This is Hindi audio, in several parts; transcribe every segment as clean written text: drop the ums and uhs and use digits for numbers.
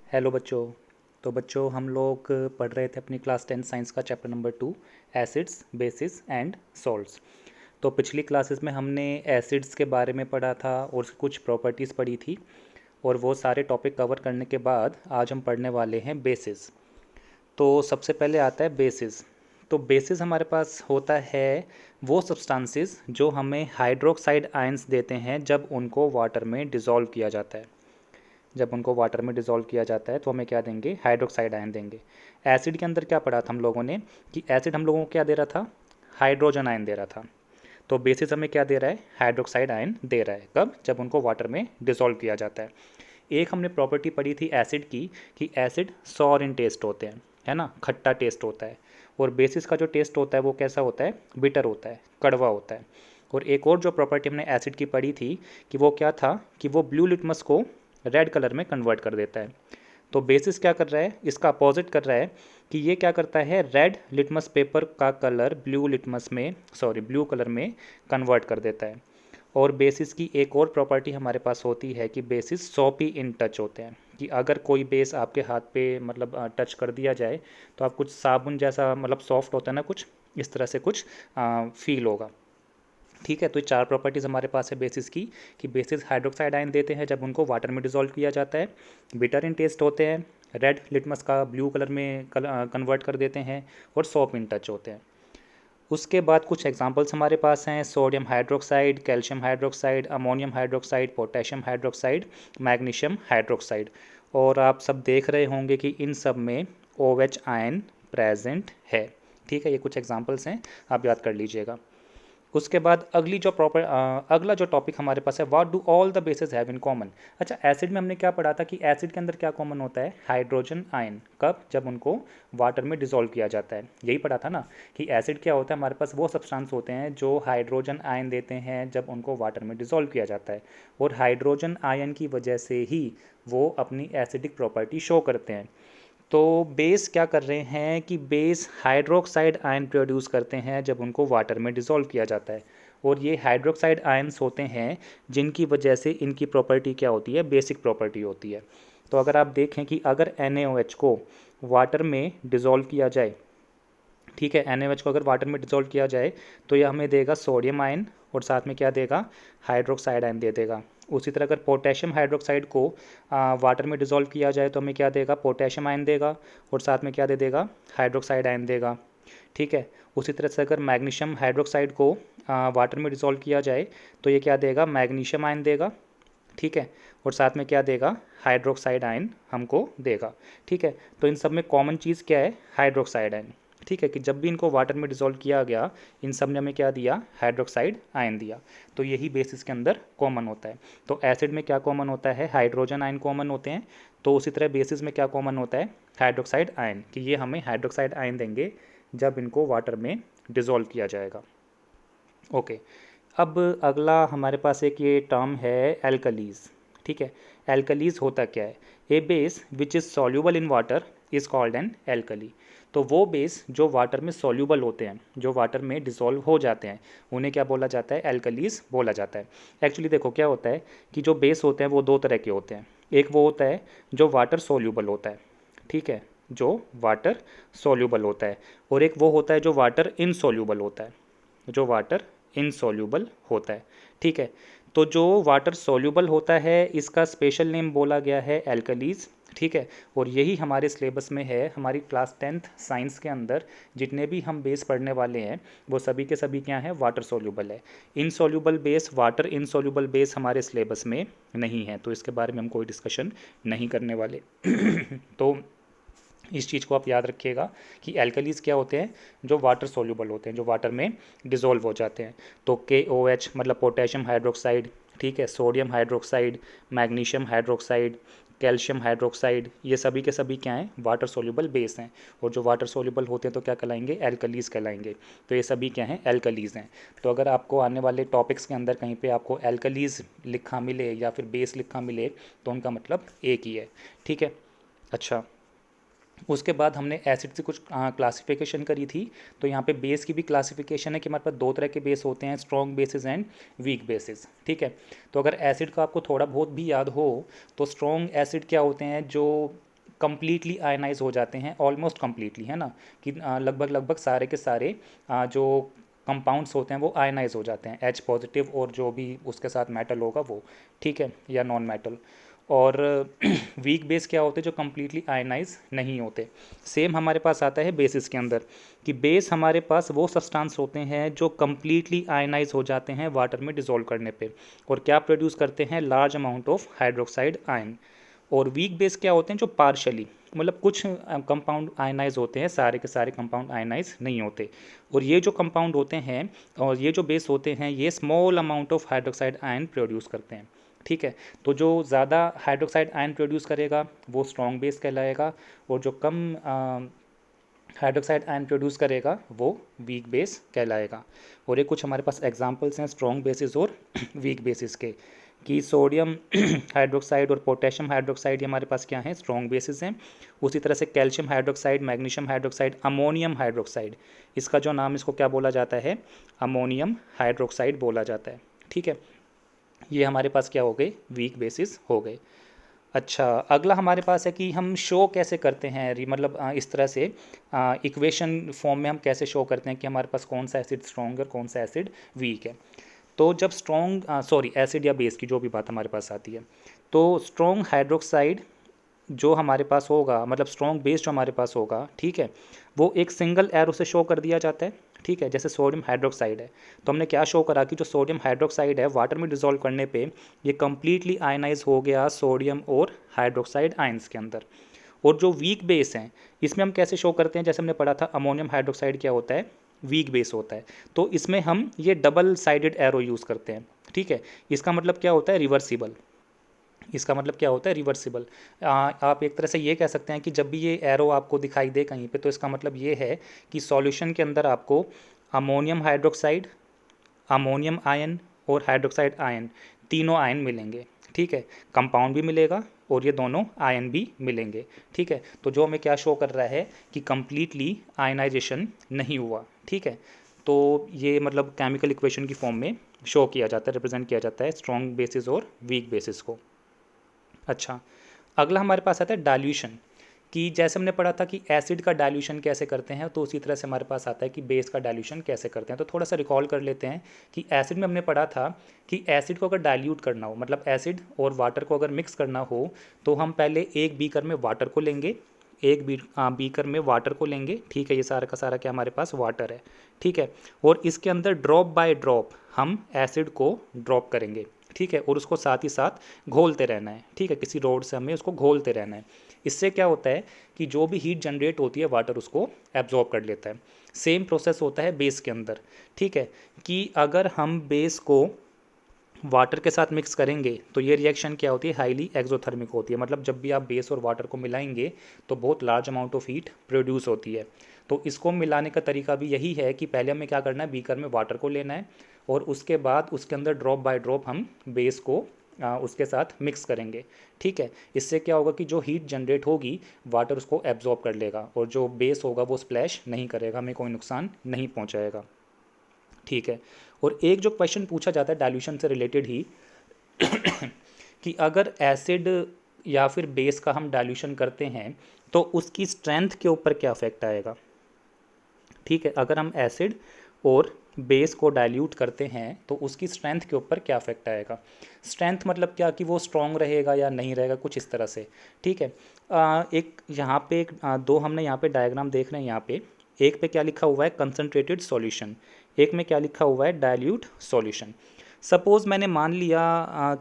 हेलो बच्चों। तो बच्चों हम लोग पढ़ रहे थे अपनी क्लास 10 साइंस का chapter number 2 acids bases and salts. तो पिछली क्लासेस में हमने एसिड्स के बारे में पढ़ा था और उसकी कुछ प्रॉपर्टीज़ पढ़ी थी और वो सारे टॉपिक कवर करने के बाद आज हम पढ़ने वाले हैं बेसिस। तो सबसे पहले आता है बेसिस। तो बेसिस हमारे पास होता है वो सब्सटेंसेस जो हमें हाइड्रोक्साइड आयंस देते हैं जब उनको वाटर में डिज़ोल्व किया जाता है। जब उनको वाटर में डिज़ोल्व किया जाता है तो हमें क्या देंगे, हाइड्रोक्साइड आयन देंगे। एसिड के अंदर क्या पढ़ा था हम लोगों ने कि एसिड हम लोगों को क्या दे रहा था, हाइड्रोजन आयन दे रहा था। तो बेसिस हमें क्या दे रहा है, हाइड्रोक्साइड आयन दे रहा है। कब? जब उनको वाटर में डिज़ोल्व किया जाता है। एक हमने प्रॉपर्टी पढ़ी थी एसिड की कि एसिड सॉर इन टेस्ट होते हैं, है ना, खट्टा टेस्ट होता है। और बेसिस का जो टेस्ट होता है वो कैसा होता है, बिटर होता है, कड़वा होता है। और एक और जो प्रॉपर्टी हमने एसिड की पढ़ी थी कि वो क्या था कि वो ब्लू लिटमस को रेड कलर में कन्वर्ट कर देता है। तो बेसिस क्या कर रहा है, इसका अपोजिट कर रहा है कि ये क्या करता है, रेड लिटमस पेपर का कलर ब्लू कलर में कन्वर्ट कर देता है। और बेसिस की एक और प्रॉपर्टी हमारे पास होती है कि बेसिस सॉपी इन टच होते हैं, कि अगर कोई बेस आपके हाथ पे मतलब टच कर दिया जाए तो आप कुछ साबुन जैसा मतलब सॉफ्ट होता है ना, कुछ इस तरह से कुछ फील होगा। ठीक है, तो ये चार प्रॉपर्टीज़ हमारे पास है बेसिस की कि बेसिस हाइड्रोक्साइड आयन देते हैं जब उनको वाटर में डिसॉल्व किया जाता है, बिटर इन टेस्ट होते हैं, रेड लिटमस का ब्लू कलर में कन्वर्ट कर देते हैं, और सॉप इन टच होते हैं। उसके बाद कुछ एग्जांपल्स हमारे पास हैं, sodium hydroxide, calcium hydroxide, ammonium hydroxide, potassium hydroxide, magnesium hydroxide. और आप सब देख रहे होंगे कि इन सब में OH आयन प्रेजेंट है। ठीक है, ये कुछ एग्जांपल्स हैं, आप याद कर लीजिएगा। उसके बाद अगला जो टॉपिक हमारे पास है, what do all the bases have in common. अच्छा, एसिड में हमने क्या पढ़ा था कि एसिड के अंदर क्या कॉमन होता है, हाइड्रोजन आयन। कब? जब उनको वाटर में डिसॉल्व किया जाता है। यही पढ़ा था ना कि एसिड क्या होता है, हमारे पास वो सब्सटेंस होते हैं जो हाइड्रोजन आयन देते हैं जब उनको वाटर में डिसॉल्व किया जाता है, और हाइड्रोजन आयन की वजह से ही वो अपनी एसिडिक प्रॉपर्टी शो करते हैं। तो बेस क्या कर रहे हैं कि बेस हाइड्रोक्साइड आयन प्रोड्यूस करते हैं जब उनको वाटर में डिसॉल्व किया जाता है, और ये हाइड्रोक्साइड आयन्स होते हैं जिनकी वजह से इनकी प्रॉपर्टी क्या होती है, बेसिक प्रॉपर्टी होती है। तो अगर आप देखें कि अगर NaOH को वाटर में डिसॉल्व किया जाए, ठीक है, NaOH को अगर वाटर में डिसॉल्व किया जाए तो यह हमें देगा सोडियम आयन, और साथ में क्या देगा, हाइड्रोक्साइड आयन दे देगा। उसी तरह अगर पोटेशियम हाइड्रोक्साइड को वाटर में डिसॉल्व किया जाए तो हमें क्या देगा, पोटेशियम आयन देगा, और साथ में क्या दे देगा, हाइड्रोक्साइड आयन देगा। ठीक है, उसी तरह से अगर मैग्नीशियम हाइड्रोक्साइड को वाटर में डिसॉल्व किया जाए तो ये क्या देगा, मैग्नीशियम आयन देगा। ठीक है, और साथ में क्या देगा, हाइड्रोक्साइड आयन हमको देगा। ठीक है, तो इन सब में कॉमन चीज़ क्या है, हाइड्रोक्साइड आयन। ठीक है, कि जब भी इनको वाटर में डिसॉल्व किया गया इन सब ने हमें क्या दिया, हाइड्रोक्साइड आयन दिया। तो यही बेसिस के अंदर कॉमन होता है। तो एसिड में क्या कॉमन होता है, हाइड्रोजन आयन कॉमन होते हैं। तो उसी तरह बेसिस में क्या कॉमन होता है, हाइड्रोक्साइड आयन, कि ये हमें हाइड्रोक्साइड आयन देंगे जब इनको वाटर में डिसॉल्व किया जाएगा। ओके, अब अगला हमारे पास एक ये टर्म है एल्कलीज। ठीक है, एल्कलीज होता क्या है, a base which is soluble in water is called an alkali. तो वो बेस जो वाटर में सॉल्यूबल होते हैं, जो वाटर में डिसॉल्व हो जाते हैं, उन्हें क्या बोला जाता है, एल्कलीज बोला जाता है। एक्चुअली देखो क्या होता है कि जो बेस होते हैं वो दो तरह के होते हैं। एक वो होता है जो वाटर सॉल्यूबल होता है, ठीक है, जो वाटर सॉल्यूबल होता है, और एक वो होता है जो वाटर इनसॉल्यूबल होता है, जो वाटर इनसॉल्यूबल होता है। ठीक है, तो जो वाटर सॉल्यूबल होता है इसका स्पेशल नेम बोला गया है एल्कलीज। ठीक है, और यही हमारे सिलेबस में है, हमारी क्लास 10th साइंस के अंदर जितने भी हम बेस पढ़ने वाले हैं वो सभी के सभी क्या हैं, वाटर सॉल्यूबल है। Insoluble base, water insoluble base हमारे सिलेबस में नहीं है, तो इसके बारे में हम कोई डिस्कशन नहीं करने वाले। तो इस चीज़ को आप याद रखिएगा कि एल्कलीज क्या होते हैं, जो वाटर सोल्यूबल होते हैं, जो वाटर में डिसॉल्व हो जाते हैं। तो KOH मतलब पोटेशियम हाइड्रोक्साइड, ठीक है, sodium hydroxide, magnesium hydroxide, calcium hydroxide, ये सभी के सभी क्या हैं, वाटर सोल्यूबल बेस हैं। और जो वाटर सोल्यूबल होते हैं तो क्या कहलाएंगे, एल्कलीज कहलाएंगे। तो ये सभी क्या हैं, एल्कलीज हैं। तो अगर आपको आने वाले टॉपिक्स के अंदर कहीं पे आपको एल्कलीज लिखा मिले या फिर बेस लिखा मिले तो उनका मतलब एक ही है। ठीक है, अच्छा, उसके बाद हमने एसिड से कुछ क्लासिफिकेशन करी थी। तो यहाँ पे बेस की भी क्लासिफिकेशन है कि हमारे पास दो तरह के बेस होते हैं, strong bases and weak bases. ठीक है, तो अगर एसिड का आपको थोड़ा बहुत भी याद हो तो स्ट्रॉन्ग एसिड क्या होते हैं, जो कम्प्लीटली आयनाइज हो जाते हैं, ऑलमोस्ट कम्प्लीटली, है ना, कि लगभग सारे के सारे जो कंपाउंड्स होते हैं वो आयनाइज हो जाते हैं, H पॉजिटिव और जो भी उसके साथ मेटल होगा वो, ठीक है, या नॉन मेटल। और वीक बेस क्या होते हैं, जो कम्प्लीटली आयनाइज नहीं होते। सेम हमारे पास आता है बेसिस के अंदर, कि बेस हमारे पास वो सब्सटेंस होते हैं जो कम्प्लीटली आयनाइज हो जाते हैं वाटर में डिसॉल्व करने पे, और क्या प्रोड्यूस करते हैं, large amount of hydroxide ion. और वीक बेस क्या होते हैं, जो पार्शली, मतलब कुछ कंपाउंड आयनाइज होते हैं, सारे के सारे कंपाउंड आयनाइज नहीं होते। और ये जो कंपाउंड होते हैं और ये जो बेस होते हैं, ये small amount of hydroxide ion produce करते हैं, ठीक है। तो जो ज़्यादा हाइड्रोक्साइड आयन प्रोड्यूस करेगा वो स्ट्रॉन्ग बेस कहलाएगा, और जो कम हाइड्रोक्साइड आयन प्रोड्यूस करेगा वो वीक बेस कहलाएगा। और ये कुछ हमारे पास एग्जांपल्स हैं स्ट्रॉन्ग बेसिस और वीक बेसिस के, कि सोडियम हाइड्रोक्साइड और पोटेशियम हाइड्रोक्साइड, ये हमारे पास क्या हैं, स्ट्रॉन्ग बेसिस हैं। उसी तरह से calcium hydroxide, magnesium hydroxide, ammonium hydroxide, इसका जो नाम, इसको क्या बोला जाता है, अमोनियम हाइड्रोक्साइड बोला जाता है, ठीक है। ये हमारे पास क्या हो गए, वीक बेसिस हो गए। अच्छा, अगला हमारे पास है कि हम शो कैसे करते हैं, मतलब इस तरह से इक्वेशन फॉर्म में हम कैसे शो करते हैं कि हमारे पास कौन सा एसिड स्ट्रॉन्ग है, कौन सा एसिड वीक है। तो जब एसिड या बेस की जो भी बात हमारे पास आती है, तो स्ट्रॉन्ग हाइड्रोक्साइड जो हमारे पास होगा, मतलब स्ट्रॉन्ग बेस जो हमारे पास होगा, ठीक है, वो एक सिंगल एरो से शो कर दिया जाता है, ठीक है। जैसे सोडियम हाइड्रोक्साइड है, तो हमने क्या शो करा कि जो सोडियम हाइड्रोक्साइड है वाटर में डिसॉल्व करने पे ये कम्प्लीटली आयनाइज हो गया सोडियम और हाइड्रोक्साइड आयंस के अंदर। और जो वीक बेस हैं, इसमें हम कैसे शो करते हैं, जैसे हमने पढ़ा था अमोनियम हाइड्रोक्साइड क्या होता है, वीक बेस होता है। तो इसमें हम ये डबल साइडेड एरो यूज़ करते हैं, ठीक है। इसका मतलब क्या होता है, रिवर्सिबल। इसका मतलब क्या होता है, रिवर्सिबल। आप एक तरह से ये कह सकते हैं कि जब भी ये एरो आपको दिखाई दे कहीं पे, तो इसका मतलब ये है कि सॉल्यूशन के अंदर आपको अमोनियम हाइड्रोक्साइड, अमोनियम आयन और हाइड्रोक्साइड आयन, तीनों आयन मिलेंगे, ठीक है। कंपाउंड भी मिलेगा और ये दोनों आयन भी मिलेंगे, ठीक है। तो जो हमें क्या शो कर रहा है कि कंप्लीटली आयनाइजेशन नहीं हुआ, ठीक है। तो ये मतलब केमिकल इक्वेशन की फॉर्म में शो किया जाता है, रिप्रेजेंट किया जाता है स्ट्रॉन्ग बेसिस और वीक बेसिस को। अच्छा, अगला हमारे पास आता है डाइल्यूशन, कि जैसे हमने पढ़ा था कि एसिड का डाइल्यूशन कैसे करते हैं, तो उसी तरह से हमारे पास आता है कि बेस का डाइल्यूशन कैसे करते हैं। तो थोड़ा सा रिकॉल कर लेते हैं कि एसिड में हमने पढ़ा था कि एसिड को अगर डाइल्यूट करना हो, मतलब एसिड और वाटर को अगर मिक्स करना हो, तो हम पहले एक बीकर में वाटर को लेंगे, बीकर में वाटर को लेंगे, ठीक है। ये सारा का सारा क्या हमारे पास वाटर है, ठीक है। और इसके अंदर ड्रॉप बाय ड्रॉप हम एसिड को ड्रॉप करेंगे, ठीक है। और उसको साथ ही साथ घोलते रहना है, ठीक है। किसी रोड से हमें उसको घोलते रहना है। इससे क्या होता है कि जो भी हीट जनरेट होती है वाटर उसको एब्जॉर्ब कर लेता है। सेम प्रोसेस होता है बेस के अंदर, ठीक है, कि अगर हम बेस को वाटर के साथ मिक्स करेंगे तो ये रिएक्शन क्या होती है, हाईली एक्सोथर्मिक होती है। मतलब जब भी आप बेस और वाटर को मिलाएंगे तो बहुत large amount of heat produce होती है। तो इसको मिलाने का तरीका भी यही है कि पहले हमें क्या करना है, बीकर में वाटर को लेना है और उसके बाद उसके अंदर ड्रॉप बाय ड्रॉप हम बेस को उसके साथ मिक्स करेंगे, ठीक है। इससे क्या होगा कि जो हीट जनरेट होगी वाटर उसको एब्जॉर्ब कर लेगा और जो बेस होगा वो स्प्लैश नहीं करेगा, हमें कोई नुकसान नहीं पहुंचाएगा, ठीक है। और एक जो क्वेश्चन पूछा जाता है डाइल्यूशन से रिलेटेड ही कि अगर एसिड या फिर बेस का हम डाइल्यूशन करते हैं तो उसकी स्ट्रेंथ के ऊपर क्या इफेक्ट आएगा, ठीक है। अगर हम एसिड और बेस को डाइल्यूट करते हैं तो उसकी स्ट्रेंथ के ऊपर क्या इफेक्ट आएगा। स्ट्रेंथ मतलब क्या, कि वो स्ट्रॉन्ग रहेगा या नहीं रहेगा, कुछ इस तरह से, ठीक है। एक यहाँ पे दो हमने यहाँ पे डायग्राम देख रहे हैं, यहाँ पे एक पे क्या लिखा हुआ है, कंसनट्रेटेड सॉल्यूशन, एक में क्या लिखा हुआ है, डाइल्यूट सॉल्यूशन। सपोज़ मैंने मान लिया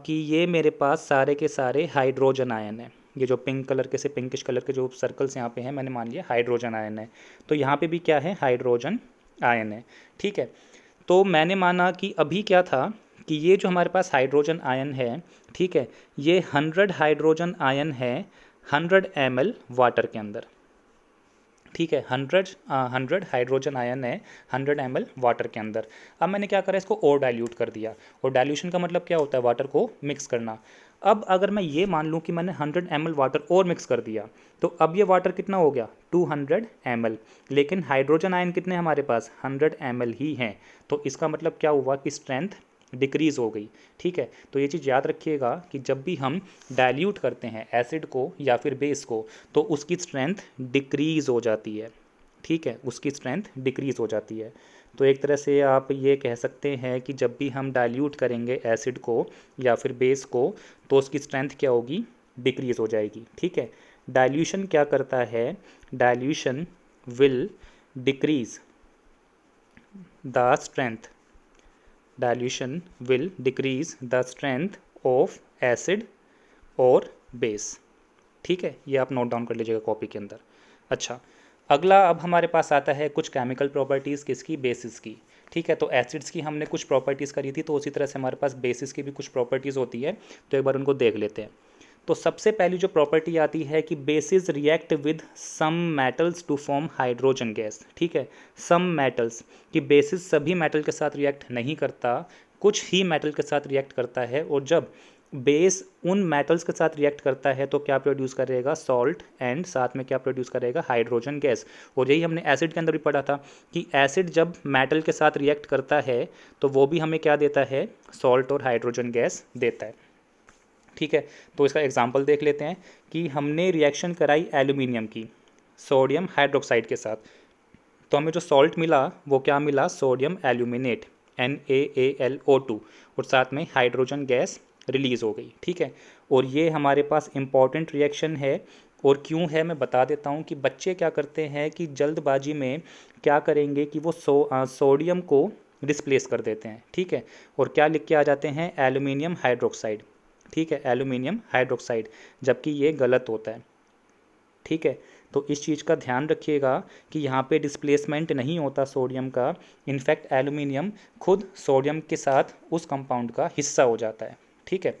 कि ये मेरे पास सारे के सारे हाइड्रोजन आयन है, ये जो पिंक कलर के से पिंकिश कलर के जो सर्कल्स यहाँ पे हैं, मैंने मान लिया हाइड्रोजन आयन है। तो यहाँ पे भी क्या है, हाइड्रोजन आयन है, ठीक है। तो मैंने माना कि अभी क्या था कि ये जो हमारे पास हाइड्रोजन आयन है, ठीक है, ये 100 हाइड्रोजन आयन है 100 ml वाटर के अंदर, ठीक है। 100 हाइड्रोजन आयन है 100 ml वाटर के अंदर। अब मैंने क्या करा, इसको और डाइल्यूट कर दिया, और डाइल्यूशन का मतलब क्या होता है, वाटर को मिक्स करना। अब अगर मैं ये मान लूँ कि मैंने 100 ml वाटर और मिक्स कर दिया, तो अब ये वाटर कितना हो गया, 200 ml, लेकिन हाइड्रोजन आयन कितने हमारे पास 100 ml ही हैं। तो इसका मतलब क्या हुआ कि स्ट्रेंथ डिक्रीज़ हो गई। ठीक है, तो ये चीज़ याद रखिएगा कि जब भी हम डाइल्यूट करते हैं एसिड को या फिर बेस को तो उसकी स्ट्रेंथ डिक्रीज़ हो जाती है। ठीक है, उसकी स्ट्रेंथ डिक्रीज़ हो जाती है। तो एक तरह से आप ये कह सकते हैं कि जब भी हम डाइल्यूट करेंगे एसिड को या फिर बेस को तो उसकी स्ट्रेंथ क्या होगी, डिक्रीज़ हो जाएगी। ठीक है, डाइल्यूशन क्या करता है, dilution will decrease the strength, dilution will decrease the strength of acid और बेस। ठीक है, ये आप नोट डाउन कर लीजिएगा कॉपी के अंदर। अच्छा, अगला अब हमारे पास आता है कुछ केमिकल प्रॉपर्टीज़ किसकी, बेसिस की। ठीक है, तो एसिड्स की हमने कुछ प्रॉपर्टीज़ करी थी, तो उसी तरह से हमारे पास बेसिस की भी कुछ प्रॉपर्टीज़ होती है, तो एक बार उनको देख लेते हैं। तो सबसे पहली जो प्रॉपर्टी आती है कि bases react with some metals to form hydrogen gas. ठीक है, सम मेटल्स, कि बेसिस सभी मेटल के साथ रिएक्ट नहीं करता, कुछ ही मेटल के साथ रिएक्ट करता है, और जब बेस उन मेटल्स के साथ रिएक्ट करता है तो क्या प्रोड्यूस करेगा, सॉल्ट, एंड साथ में क्या प्रोड्यूस करेगा, हाइड्रोजन गैस। और यही हमने एसिड के अंदर भी पढ़ा था कि एसिड जब मेटल के साथ रिएक्ट करता है तो वो भी हमें क्या देता है, सॉल्ट और हाइड्रोजन गैस देता है। ठीक है, तो इसका एग्जांपल देख लेते हैं कि हमने रिएक्शन कराई एल्यूमिनियम की सोडियम हाइड्रोक्साइड के साथ, तो हमें जो सॉल्ट मिला वो क्या मिला, सोडियम एल्यूमिनेट NaAlO2, और साथ में हाइड्रोजन गैस रिलीज़ हो गई। ठीक है, और ये हमारे पास इम्पॉर्टेंट रिएक्शन है, और क्यों है मैं बता देता हूँ कि बच्चे क्या करते हैं कि जल्दबाजी में क्या करेंगे कि वो सोडियम को डिस्प्लेस कर देते हैं। ठीक है, और क्या लिख के आ जाते हैं, एल्यूमिनियम हाइड्रोक्साइड। ठीक है, एल्यूमिनियम हाइड्रोक्साइड, जबकि ये गलत होता है। ठीक है, तो इस चीज़ का ध्यान रखिएगा कि यहाँ पे डिस्प्लेसमेंट नहीं होता सोडियम का, इनफैक्ट एल्यूमिनियम खुद सोडियम के साथ उस कंपाउंड का हिस्सा हो जाता है। ठीक है,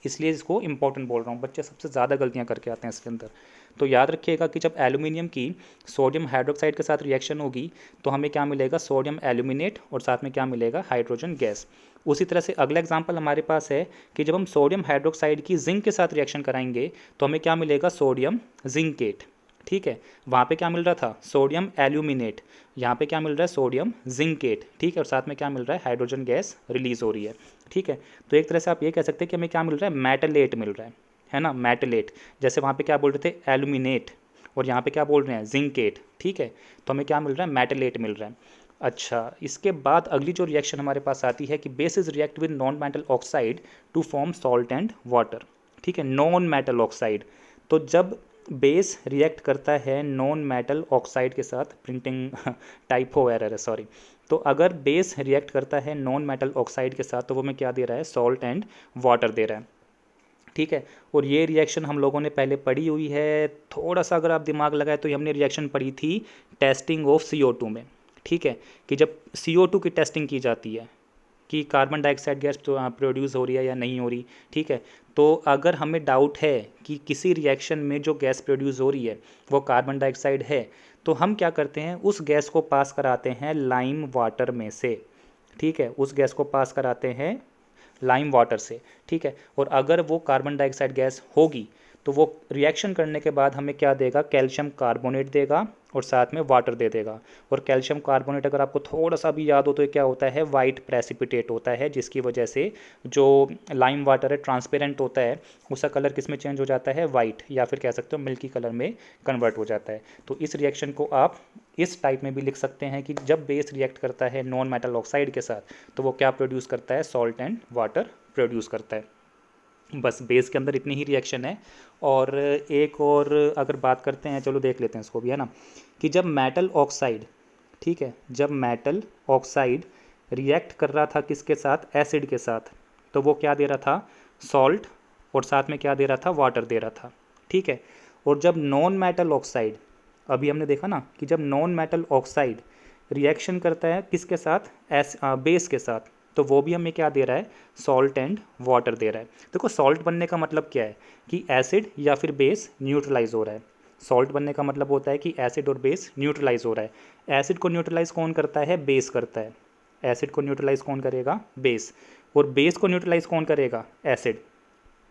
इसलिए इसको इंपॉर्टेंट बोल रहा हूँ, बच्चे सबसे ज़्यादा गलतियाँ करके आते हैं इसके अंदर। तो याद रखिएगा कि जब एल्यूमिनियम की सोडियम हाइड्रोक्साइड के साथ रिएक्शन होगी तो हमें क्या मिलेगा, सोडियम एल्यूमिनेट, और साथ में क्या मिलेगा, हाइड्रोजन गैस। उसी तरह से अगला एग्जांपल हमारे पास है कि जब हम सोडियम हाइड्रोक्साइड की जिंक के साथ रिएक्शन कराएंगे तो हमें क्या मिलेगा, सोडियम जिंकेट। ठीक है, वहाँ पे क्या मिल रहा था, सोडियम एल्यूमिनेट, यहाँ पे क्या मिल रहा है, सोडियम जिंकेट। ठीक है, और साथ में क्या मिल रहा है, हाइड्रोजन गैस रिलीज हो रही है। ठीक है, तो एक तरह से आप ये कह सकते हैं कि हमें क्या मिल रहा है, मेटलेट मिल रहा है ना, मेटलेट। जैसे वहाँ पे क्या बोल रहे थे, एल्यूमिनेट, और यहाँ पे क्या बोल रहे हैं, जिंकेट। ठीक है, तो हमें क्या मिल रहा है, मेटलेट मिल रहा है। अच्छा, इसके बाद अगली जो रिएक्शन हमारे पास आती है कि bases react with non metal oxide to form salt and water. ठीक है, नॉन मेटल ऑक्साइड, तो जब बेस रिएक्ट करता है नॉन मेटल ऑक्साइड के साथ, प्रिंटिंग टाइपो एरर है, सॉरी। तो अगर बेस रिएक्ट करता है नॉन मेटल ऑक्साइड के साथ तो वो हमें क्या दे रहा है, सॉल्ट एंड वाटर दे रहा है। ठीक है, और ये रिएक्शन हम लोगों ने पहले पढ़ी हुई है, थोड़ा सा अगर आप दिमाग लगाए तो हमने रिएक्शन पढ़ी थी टेस्टिंग ऑफ CO2 में। ठीक है, कि जब CO2 की टेस्टिंग की जाती है कि कार्बन डाइऑक्साइड गैस प्रोड्यूस हो रही है या नहीं हो रही। ठीक है, तो अगर हमें डाउट है कि किसी रिएक्शन में जो गैस प्रोड्यूस हो रही है वो कार्बन डाइऑक्साइड है, तो हम क्या करते हैं, उस गैस को पास कराते हैं लाइम वाटर में से। ठीक है, उस गैस को पास कराते हैं लाइम वाटर से। ठीक है, और अगर वो कार्बन डाइऑक्साइड गैस होगी तो वो रिएक्शन करने के बाद हमें क्या देगा, कैल्शियम कार्बोनेट देगा और साथ में वाटर दे देगा। और कैल्शियम कार्बोनेट अगर आपको थोड़ा सा भी याद हो तो ये क्या होता है, वाइट प्रेसिपिटेट होता है, जिसकी वजह से जो लाइम वाटर है ट्रांसपेरेंट होता है, उसका कलर किस में चेंज हो जाता है, वाइट, या फिर कह सकते हो मिल्की कलर में कन्वर्ट हो जाता है। तो इस रिएक्शन को आप इस टाइप में भी लिख सकते हैं कि जब बेस रिएक्ट करता है नॉन मेटल ऑक्साइड के साथ तो वो क्या प्रोड्यूस करता है, सॉल्ट एंड वाटर प्रोड्यूस करता है। बस बेस के अंदर इतनी ही रिएक्शन है। और एक और अगर बात करते हैं, चलो देख लेते हैं इसको भी, है ना, कि जब मेटल ऑक्साइड, ठीक है, जब मेटल ऑक्साइड रिएक्ट कर रहा था किसके साथ, एसिड के साथ, तो वो क्या दे रहा था, सॉल्ट, और साथ में क्या दे रहा था, वाटर दे रहा था। ठीक है, और जब नॉन मेटल ऑक्साइड, अभी हमने देखा ना कि जब नॉन मेटल ऑक्साइड रिएक्शन करता है किसके साथ, बेस के साथ, तो वो भी हमें क्या दे रहा है, सॉल्ट एंड वाटर दे रहा है। देखो सॉल्ट बनने का मतलब क्या है कि एसिड या फिर बेस न्यूट्रलाइज हो रहा है। सॉल्ट बनने का मतलब होता है कि एसिड और बेस न्यूट्रलाइज हो रहा है। एसिड को न्यूट्रलाइज कौन करता है, बेस करता है। एसिड को न्यूट्रलाइज कौन करेगा, बेस, और बेस को न्यूट्रलाइज कौन करेगा, एसिड।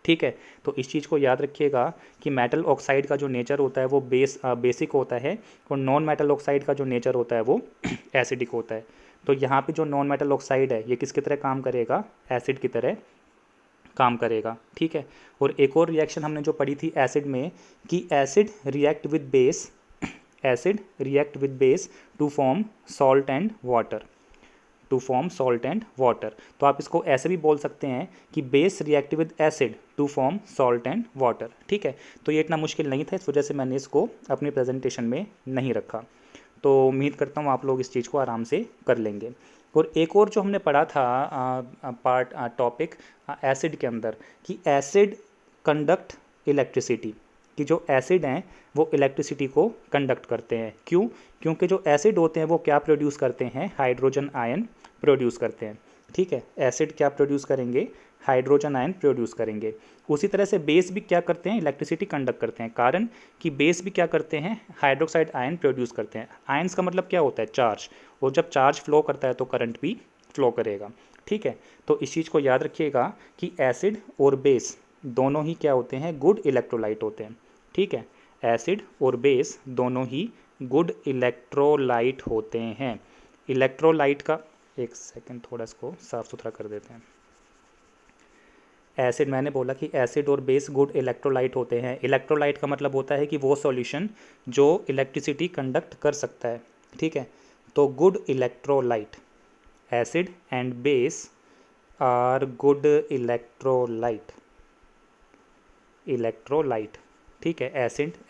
ठीक है, तो इस चीज़ को याद रखिएगा कि मेटल ऑक्साइड का जो नेचर होता है वो बेसिक होता है, और नॉन मेटल ऑक्साइड का जो नेचर होता है वो एसिडिक होता है। तो यहाँ पे जो नॉन मेटल ऑक्साइड है ये किसकी तरह काम करेगा, एसिड की तरह काम करेगा, ठीक है। और एक और रिएक्शन हमने जो पढ़ी थी एसिड में कि acid react with base, acid react with base to form salt and water, to form salt and water. तो आप इसको ऐसे भी बोल सकते हैं कि base react with acid to form salt and water, ठीक है। तो ये इतना मुश्किल नहीं था, इस वजह से मैंने इसको अपनी प्रेजेंटेशन में नहीं रखा। तो उम्मीद करता हूँ आप लोग इस चीज़ को आराम से कर लेंगे। और एक और जो हमने पढ़ा था पार्ट टॉपिक एसिड के अंदर कि एसिड कंडक्ट इलेक्ट्रिसिटी, कि जो एसिड हैं वो इलेक्ट्रिसिटी को कंडक्ट करते हैं। क्यों? क्योंकि जो एसिड होते हैं वो क्या प्रोड्यूस करते हैं, हाइड्रोजन आयन प्रोड्यूस करते हैं, ठीक है। एसिड क्या प्रोड्यूस करेंगे, हाइड्रोजन आयन प्रोड्यूस करेंगे। उसी तरह से बेस भी क्या करते हैं, इलेक्ट्रिसिटी कंडक्ट करते हैं, कारण कि बेस भी क्या करते हैं, हाइड्रोक्साइड आयन प्रोड्यूस करते हैं। आयन्स का मतलब क्या होता है, चार्ज, और जब चार्ज फ्लो करता है तो करंट भी फ्लो करेगा, ठीक है। तो इस चीज़ को याद रखिएगा कि एसिड और बेस दोनों ही क्या होते हैं, गुड इलेक्ट्रोलाइट होते हैं, ठीक है। एसिड और बेस दोनों ही गुड इलेक्ट्रोलाइट होते हैं। इलेक्ट्रोलाइट का, एक सेकंड थोड़ा इसको साफ सुथरा कर देते हैं। एसिड, मैंने बोला कि एसिड और बेस गुड इलेक्ट्रोलाइट होते हैं। इलेक्ट्रोलाइट का मतलब होता है कि वो सॉल्यूशन जो इलेक्ट्रिसिटी कंडक्ट कर सकता है, ठीक है। तो good electrolyte, acid and base are good electrolyte, electrolyte, ठीक है।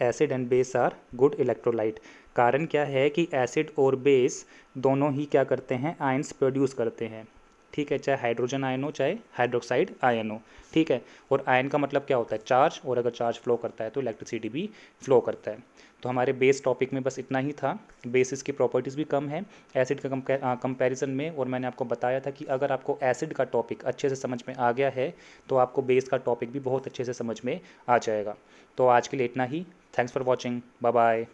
Acid and base are good electrolyte. कारण क्या है कि एसिड और बेस दोनों ही क्या करते हैं, आयंस प्रोड्यूस करते हैं, ठीक है। चाहे हाइड्रोजन आयन हो चाहे हाइड्रोक्साइड आयन हो, ठीक है। और आयन का मतलब क्या होता है, चार्ज, और अगर चार्ज फ्लो करता है तो इलेक्ट्रिसिटी भी फ्लो करता है। तो हमारे बेस टॉपिक में बस इतना ही था। बेसिस की प्रॉपर्टीज़ भी कम है एसिड का कंपैरिजन में, और मैंने आपको बताया था कि अगर आपको एसिड का टॉपिक अच्छे से समझ में आ गया है तो आपको बेस का टॉपिक भी बहुत अच्छे से समझ में आ जाएगा। तो आज के लिए इतना ही। Thanks for watching, bye bye.